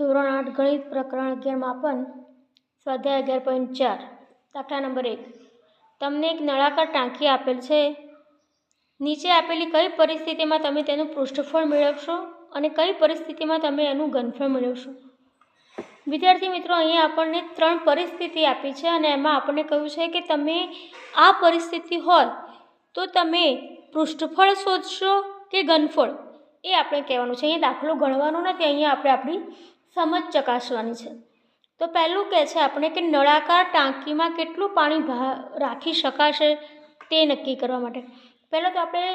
ધોરણ 8 ગણિત પ્રકરણ 11 માપન સ્વાધ્યાય 11.4 દાખલા નંબર 1 તમને એક નળાકાર ટાંકી આપેલ છે. નીચે આપેલી કઈ પરિસ્થિતિમાં તમે તેનું પૃષ્ઠફળ મેળવશો અને કઈ પરિસ્થિતિમાં તમે એનું ઘનફળ મેળવશો? વિદ્યાર્થી મિત્રો, અહીંયા આપણને 3 પરિસ્થિતિ આપી છે અને એમાં આપણને કહ્યું છે કે તમે આ પરિસ્થિતિ હોય તો તમે પૃષ્ઠફળ શોધશો કે ઘનફળ, એ આપણે કહેવાનું છે. અહીંયા દાખલો ગણવાનો નથી, અહીંયા આપણે આપણી સમજ ચકાસવાની છે. તો પહેલું કહે છે આપણે કે નળાકાર ટાંકીમાં કેટલું પાણી રાખી શકાશે તે નક્કી કરવા માટે પહેલાં તો આપણે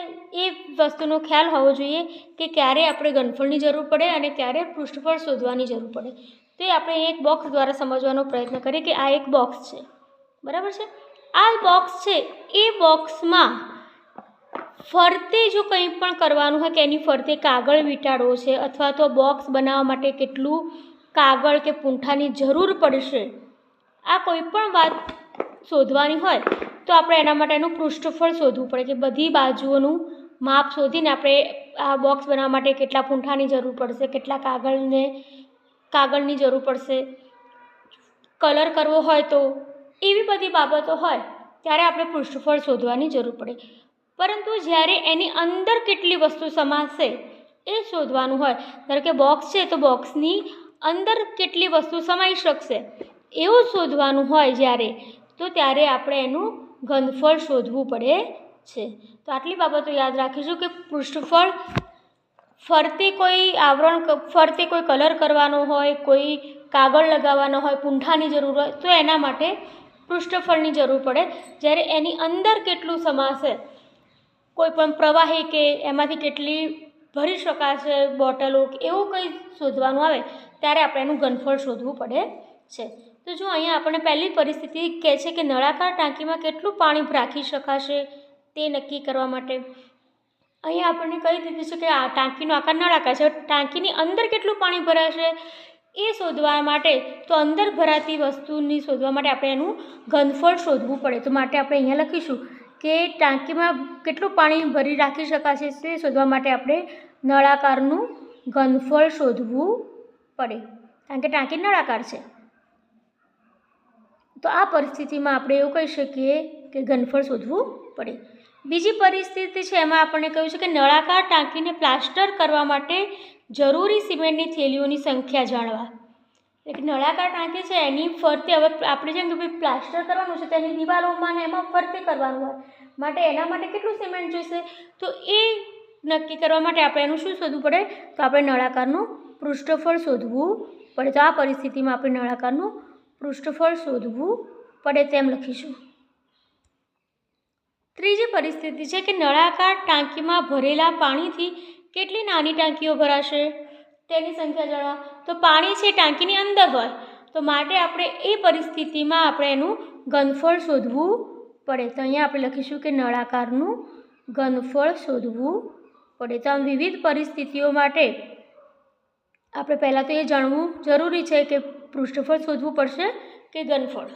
એ વસ્તુનો ખ્યાલ હોવો જોઈએ કે ક્યારે આપણે ઘનફળની જરૂર પડે અને ક્યારે પૃષ્ઠફળ શોધવાની જરૂર પડે. તો એ આપણે એક બોક્સ દ્વારા સમજવાનો પ્રયત્ન કરીએ કે આ એક બોક્સ છે, બરાબર છે. આ બોક્સ છે, એ બોક્સમાં ફરતે જો કંઈ પણ કરવાનું હોય કે એની ફરતે કાગળ વીંટાળવો છે અથવા તો બોક્સ બનાવવા માટે કેટલું કાગળ કે પૂંઠાની જરૂર પડશે, આ કોઈ પણ વાત શોધવાની હોય તો આપણે એના માટેનું પૃષ્ઠફળ શોધવું પડે કે બધી બાજુઓનું માપ શોધીને આપણે આ બોક્સ બનાવવા માટે કેટલા પૂંઠાની જરૂર પડશે, કેટલા કાગળની જરૂર પડશે, કલર કરવો હોય તો એવી બધી બાબતો હોય ત્યારે આપણે પૃષ્ઠફળ શોધવાની જરૂર પડે. પરંતુ જ્યારે એની અંદર કેટલી વસ્તુ સમાશે એ શોધવાનું હોય, ધારો કે બોક્સ છે તો બોક્સની અંદર કેટલી વસ્તુ સમાઈ શકશે એવું શોધવાનું હોય જ્યારે, તો ત્યારે આપણે એનું ઘનફળ શોધવું પડે છે. તો આટલી બાબતો યાદ રાખીશું કે પૃષ્ઠફળ ફરતે કોઈ ફરતે કોઈ કલર કરવાનો હોય, કોઈ કાગળ લગાવવાનો હોય, પૂંઠાની જરૂર હોય તો એના માટે પૃષ્ઠફળની જરૂર પડે. જ્યારે એની અંદર કેટલું સમાશે, કોઈ પણ પ્રવાહી કે એમાંથી કેટલી ભરી શકાશે બોટલો, એવું કંઈ શોધવાનું આવે ત્યારે આપણે એનું ઘનફળ શોધવું પડે છે. તો જો અહીંયા આપણને પહેલી પરિસ્થિતિ કહે છે કે નળાકાર ટાંકીમાં કેટલું પાણી રાખી શકાશે તે નક્કી કરવા માટે અહીંયા આપણને કહી દીધું છે કે આ ટાંકીનો આકાર નળાકાર છે. ટાંકીની અંદર કેટલું પાણી ભરાશે એ શોધવા માટે, તો અંદર ભરાતી વસ્તુની શોધવા માટે આપણે એનું ઘનફળ શોધવું પડે. તો માટે આપણે અહીંયા લખીશું કે ટાંકીમાં કેટલું પાણી ભરી રાખી શકાશે તે શોધવા માટે આપણે નળાકારનું ઘનફળ શોધવું પડે, કારણ કે ટાંકી નળાકાર છે. તો આ પરિસ્થિતિમાં આપણે એવું કહી શકીએ કે ઘનફળ શોધવું પડે. બીજી પરિસ્થિતિ છે એમાં આપણને કહ્યું છે કે નળાકાર ટાંકીને પ્લાસ્ટર કરવા માટે જરૂરી સિમેન્ટની થેલીઓની સંખ્યા જાણવા. એટલે નળાકાર ટાંકી છે એની ફરતે હવે આપણે જેમ કે ભાઈ પ્લાસ્ટર કરવાનું છે તેની દિવાલોમાં ને એમાં ફરતે કરવાનું હોય માટે એના માટે કેટલું સિમેન્ટ જોઈશે, તો એ નક્કી કરવા માટે આપણે એનું શું શોધવું પડે, તો આપણે નળાકારનું પૃષ્ઠફળ શોધવું પડે. તો આ પરિસ્થિતિમાં આપણે નળાકારનું પૃષ્ઠફળ શોધવું પડે તેમ લખીશું. ત્રીજી પરિસ્થિતિ છે કે નળાકાર ટાંકીમાં ભરેલા પાણીથી કેટલી નાની ટાંકીઓ ભરાશે તેની સંખ્યા જાણવા. તો પાણી છે ટાંકીની અંદર હોય તો માટે આપણે એ પરિસ્થિતિમાં આપણે એનું ઘનફળ શોધવું પડે. તો અહીંયા આપણે લખીશું કે નળાકારનું ઘનફળ શોધવું પડે. તો આમ વિવિધ પરિસ્થિતિઓ માટે આપણે પહેલાં તો એ જાણવું જરૂરી છે કે પૃષ્ઠફળ શોધવું પડશે કે ઘનફળ.